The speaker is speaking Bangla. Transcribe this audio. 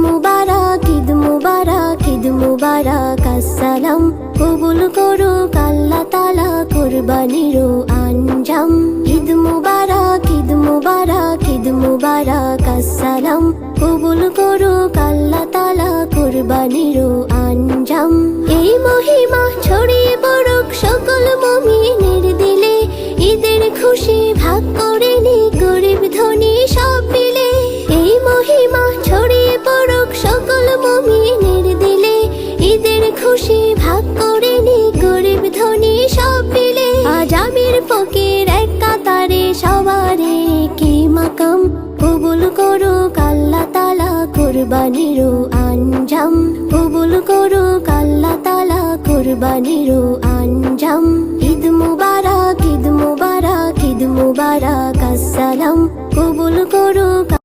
মুবারক, ঈদ মুবারক, ঈদ মুবারক, আসসালাম কবুল করুক আল্লাহ তাআলা কুরবানির আঞ্জাম। ঈদ মুবারক, ঈদ মুবারক, ঈদ মুবারক, আসসালাম কবুল করুক আল্লাহ তাআলা কুরবানির আঞ্জাম। এই মহিমা ছড়িয়ে পড়ুক সকল মুমিনের দিলে, ঈদের খুশি ভাগ করে নি গরিব ধনী সব মিলে। এই মহিমা ছড়িয়ে পড়ুক সকল মুমিনের দিলে, ঈদের খুশি ভাগ করে নি গরিব ধনী সব মিলে। আজ আমির ফকির এক কাতারে সবারে কি মাকাম, কবুল করুক আল্লাহ তাআলা কুরবানির আঞ্জাম। কবুল করুক আল্লাহ তাআলা কুরবানির আঞ্জাম। ঈদ মুবারক, ঈদ মুবারক, ঈদ মুবারক, আসসালাম কবুল করুক।